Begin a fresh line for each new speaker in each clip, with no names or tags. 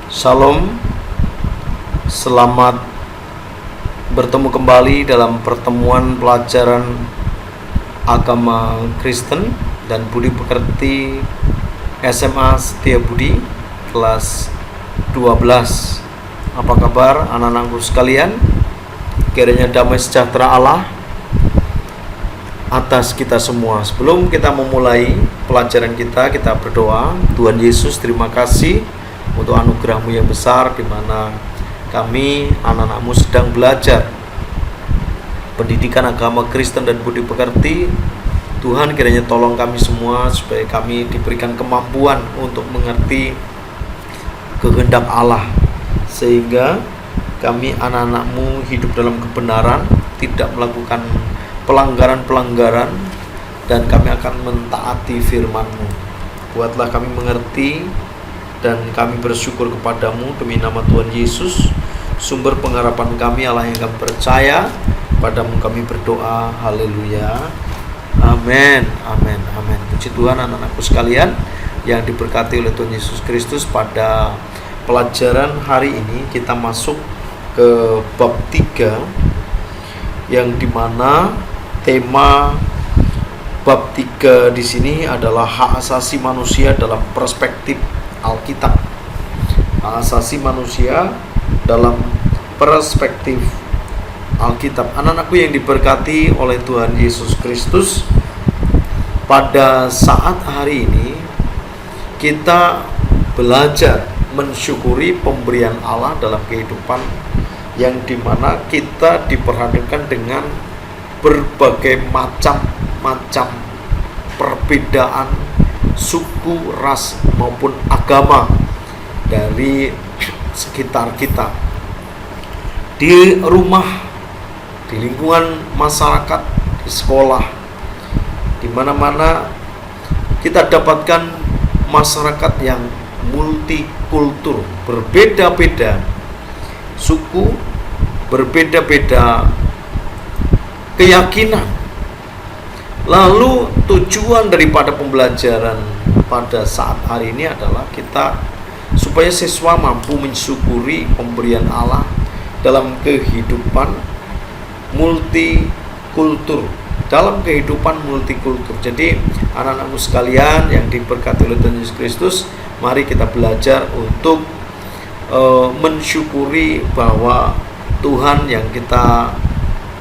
Shalom, selamat bertemu kembali dalam pertemuan pelajaran agama Kristen dan Budi Pekerti SMA Setiabudi kelas 12. Apa kabar anak-anakku sekalian? Kiranya damai sejahtera Allah atas kita semua. Sebelum kita memulai pelajaran kita berdoa. Tuhan Yesus, terima kasih untuk anugerah-Mu yang besar, di mana kami anak-anak-Mu sedang belajar pendidikan agama Kristen dan Budi Pekerti. Tuhan, kiranya tolong kami semua supaya kami diberikan kemampuan untuk mengerti kehendak Allah, sehingga kami anak-anak-Mu hidup dalam kebenaran, tidak melakukan pelanggaran-pelanggaran, dan kami akan mentaati firman-Mu. Buatlah kami mengerti, dan kami bersyukur kepadamu demi nama Tuhan Yesus, sumber pengharapan kami, Allah yang kami percaya. Padamu kami berdoa, haleluya, amin, amin, amin. Puji Tuhan anak-anakku sekalian yang diberkati oleh Tuhan Yesus Kristus. Pada pelajaran hari ini kita masuk ke bab 3, yang dimana tema bab 3 di sini adalah hak asasi manusia dalam perspektif Alkitab. Hak asasi manusia dalam perspektif Alkitab. Anak-anakku yang diberkati oleh Tuhan Yesus Kristus, pada saat hari ini kita belajar mensyukuri pemberian Allah dalam kehidupan, yang dimana kita diperhadapkan dengan berbagai macam perbedaan suku, ras maupun agama dari sekitar kita, di rumah, di lingkungan masyarakat, di sekolah, di mana-mana kita dapatkan masyarakat yang multikultur, berbeda-beda suku, berbeda-beda keyakinan. Lalu tujuan daripada pembelajaran pada saat hari ini adalah kita supaya siswa mampu mensyukuri pemberian Allah dalam kehidupan multikultur. Dalam kehidupan multikultur. Jadi anak-anakku sekalian yang diberkati oleh Tuhan Yesus Kristus, mari kita belajar untuk mensyukuri bahwa Tuhan yang kita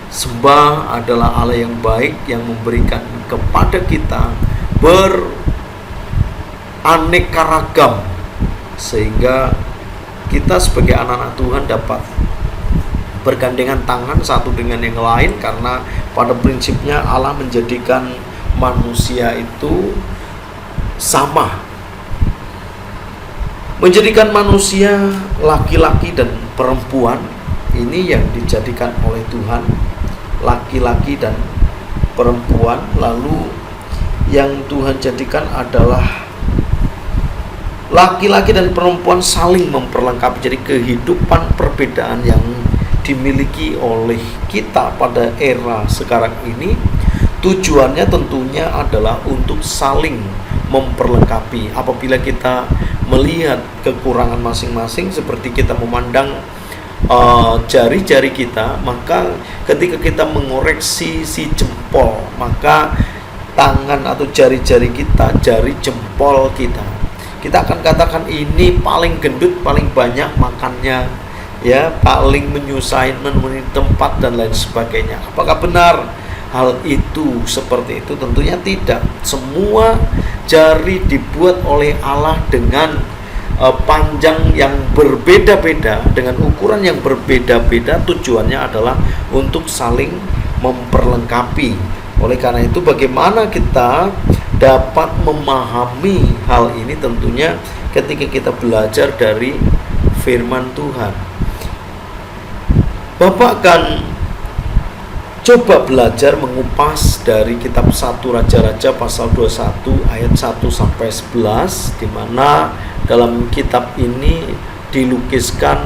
sembah adalah Allah yang baik, yang memberikan kepada kita beraneka ragam, sehingga kita sebagai anak-anak Tuhan dapat bergandengan tangan satu dengan yang lain, karena pada prinsipnya Allah menjadikan manusia itu sama, menjadikan manusia laki-laki dan perempuan ini yang dijadikan oleh Tuhan, laki-laki dan perempuan. Lalu yang Tuhan jadikan adalah laki-laki dan perempuan saling memperlengkapi. Jadi kehidupan perbedaan yang dimiliki oleh kita pada era sekarang ini, tujuannya tentunya adalah untuk saling memperlengkapi. Apabila kita melihat kekurangan masing-masing, seperti kita memandang jari-jari kita, maka ketika kita mengoreksi si jempol, maka tangan atau jari-jari kita, jari jempol kita akan katakan ini paling gendut, paling banyak makannya, ya, paling menyusahin, menemui tempat dan lain sebagainya. Apakah benar hal itu seperti itu? Tentunya tidak. Semua jari dibuat oleh Allah dengan panjang yang berbeda-beda, dengan ukuran yang berbeda-beda. Tujuannya adalah untuk saling memperlengkapi. Oleh karena itu, bagaimana kita dapat memahami hal ini? Tentunya ketika kita belajar dari firman Tuhan. Bapak akan coba belajar mengupas dari kitab 1 Raja-Raja pasal 21 ayat 1 sampai 11, di mana dalam kitab ini dilukiskan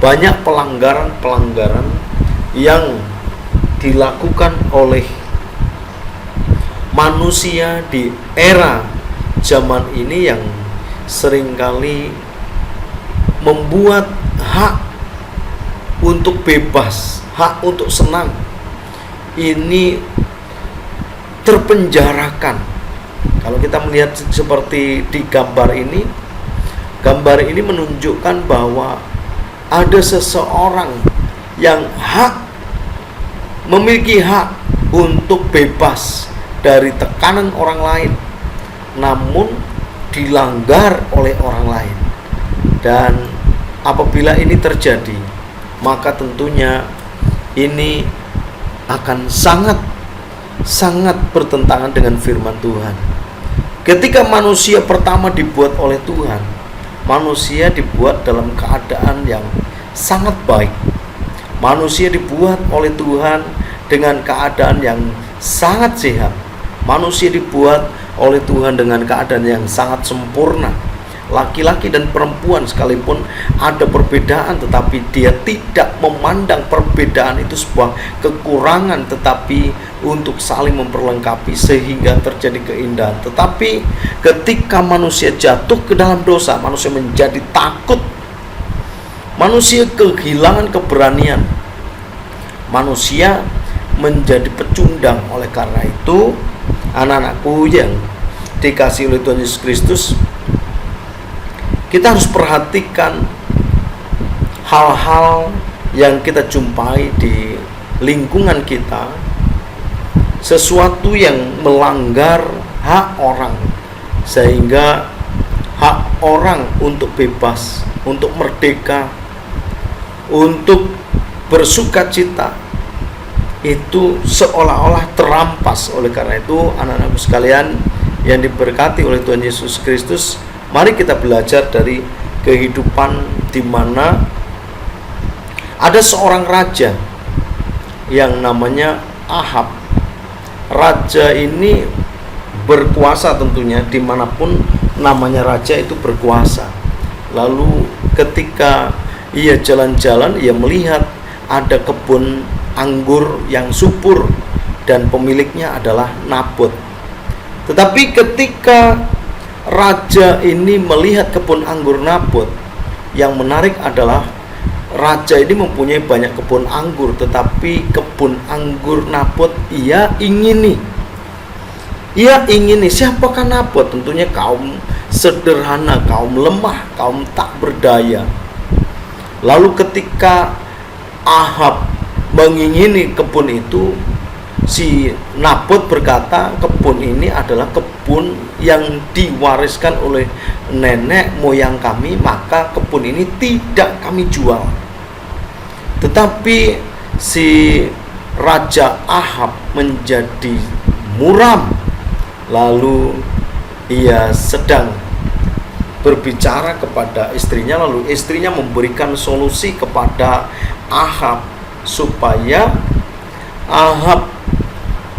banyak pelanggaran-pelanggaran yang dilakukan oleh manusia di era zaman ini, yang seringkali membuat hak untuk bebas, hak untuk senang ini terpenjarakan. Kalau kita melihat seperti di gambar ini menunjukkan bahwa ada seseorang yang memiliki hak untuk bebas dari tekanan orang lain, namun dilanggar oleh orang lain. Dan apabila ini terjadi, maka tentunya ini akan sangat bertentangan dengan firman Tuhan. Ketika manusia pertama dibuat oleh Tuhan, manusia dibuat dalam keadaan yang sangat baik. Manusia dibuat oleh Tuhan dengan keadaan yang sangat sehat. Manusia dibuat oleh Tuhan dengan keadaan yang sangat sempurna. Laki-laki dan perempuan sekalipun ada perbedaan, tetapi dia tidak memandang perbedaan itu sebuah kekurangan, tetapi untuk saling memperlengkapi sehingga terjadi keindahan. Tetapi ketika manusia jatuh ke dalam dosa, manusia menjadi takut, manusia kehilangan keberanian, manusia menjadi pecundang. Oleh karena itu, anak-anakku yang dikasihi oleh Tuhan Yesus Kristus, kita harus perhatikan hal-hal yang kita jumpai di lingkungan kita, sesuatu yang melanggar hak orang, sehingga hak orang untuk bebas, untuk merdeka, untuk bersukacita itu seolah-olah terampas. Oleh karena itu, anak-anakku sekalian yang diberkati oleh Tuhan Yesus Kristus, mari kita belajar dari kehidupan di mana ada seorang raja yang namanya Ahab. Raja ini berkuasa tentunya, dimanapun namanya raja itu berkuasa. Lalu ketika ia jalan-jalan, ia melihat ada kebun anggur yang subur dan pemiliknya adalah Nabot. Tetapi ketika raja ini melihat kebun anggur Nabot, yang menarik adalah raja ini mempunyai banyak kebun anggur, tetapi kebun anggur Nabot ia ingini. Siapakah Nabot? Tentunya kaum sederhana, kaum lemah, kaum tak berdaya. Lalu ketika Ahab mengingini kebun itu, si Nabot berkata, kebun ini adalah kebun yang diwariskan oleh nenek moyang kami, maka kebun ini tidak kami jual. Tetapi si Raja Ahab menjadi muram. Lalu ia sedang berbicara kepada istrinya, lalu istrinya memberikan solusi kepada Ahab supaya Ahab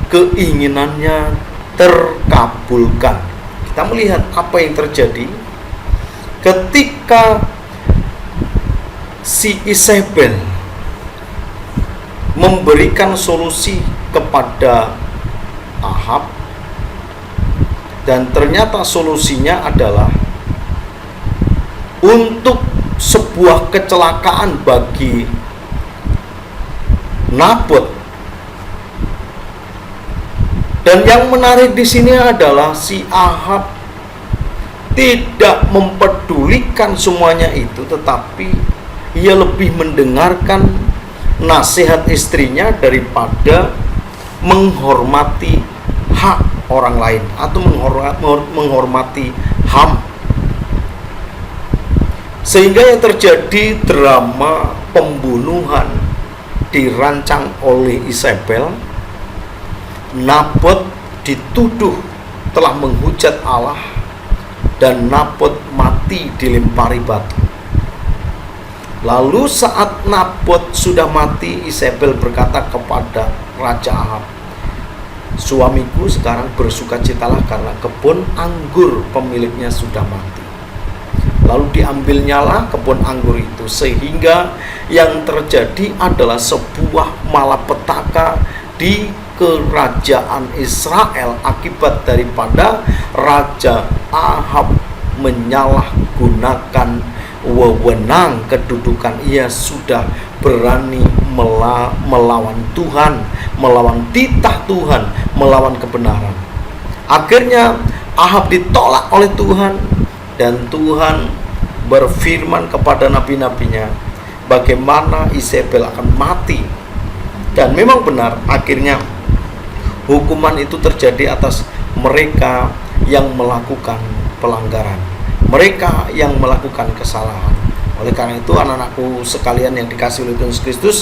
keinginannya terkabulkan. Kita melihat apa yang terjadi ketika si Isabel memberikan solusi kepada Ahab, dan ternyata solusinya adalah untuk sebuah kecelakaan bagi Nabot. Dan yang menarik di sini adalah si Ahab tidak mempedulikan semuanya itu, tetapi ia lebih mendengarkan nasihat istrinya daripada menghormati hak orang lain atau menghormati HAM. Sehingga yang terjadi drama pembunuhan dirancang oleh Isabel. Nabot dituduh telah menghujat Allah dan Nabot mati dilempari batu. Lalu saat Nabot sudah mati, Isabel berkata kepada Raja Ahab, suamiku sekarang bersukacitalah karena kebun anggur pemiliknya sudah mati. Lalu diambilnyalah kebun anggur itu, sehingga yang terjadi adalah sebuah malapetaka di kerajaan Israel akibat daripada Raja Ahab menyalahgunakan wewenang kedudukan, ia sudah berani melawan Tuhan, melawan titah Tuhan, melawan kebenaran. Akhirnya Ahab ditolak oleh Tuhan, dan Tuhan berfirman kepada nabi-nabinya bagaimana Isabel akan mati. Dan memang benar, akhirnya hukuman itu terjadi atas mereka yang melakukan pelanggaran, mereka yang melakukan kesalahan. Oleh karena itu, anak-anakku sekalian yang dikasihi oleh Tuhan Yesus Kristus,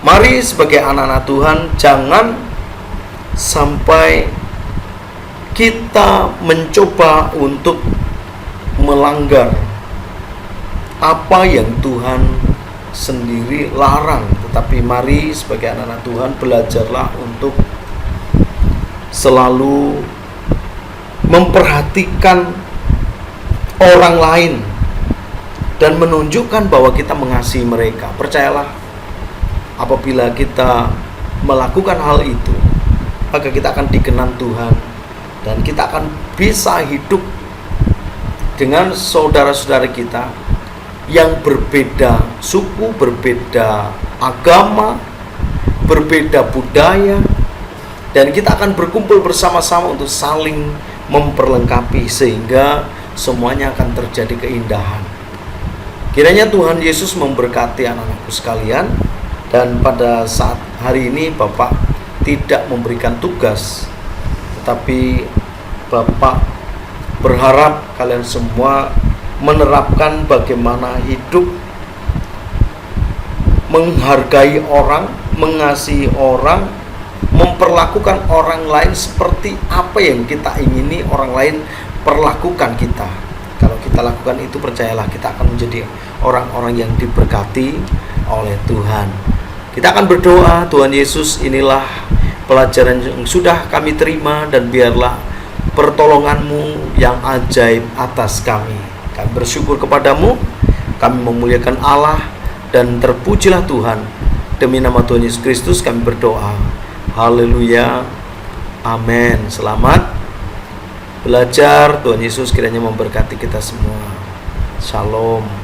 mari sebagai anak-anak Tuhan jangan sampai kita mencoba untuk melanggar apa yang Tuhan sendiri larang. Tetapi mari sebagai anak-anak Tuhan belajarlah untuk selalu memperhatikan orang lain dan menunjukkan bahwa kita mengasihi mereka. Percayalah, apabila kita melakukan hal itu, maka kita akan dikenan Tuhan, dan kita akan bisa hidup dengan saudara-saudara kita yang berbeda suku, berbeda agama, berbeda budaya, dan kita akan berkumpul bersama-sama untuk saling memperlengkapi sehingga semuanya akan terjadi keindahan. Kiranya Tuhan Yesus memberkati anak-anakku sekalian, dan pada saat hari ini Bapak tidak memberikan tugas, tetapi Bapak berharap kalian semua menerapkan bagaimana hidup menghargai orang, mengasihi orang, memperlakukan orang lain seperti apa yang kita ingini orang lain perlakukan kita. Kalau kita lakukan itu, percayalah kita akan menjadi orang-orang yang diberkati oleh Tuhan. Kita akan berdoa. Tuhan Yesus, inilah pelajaran yang sudah kami terima, dan biarlah pertolongan-Mu yang ajaib atas kami. Kami bersyukur kepadamu, kami memuliakan Allah, dan terpujilah Tuhan. Demi nama Tuhan Yesus Kristus kami berdoa. Haleluya. Amin. Selamat belajar. Tuhan Yesus kiranya memberkati kita semua. Shalom.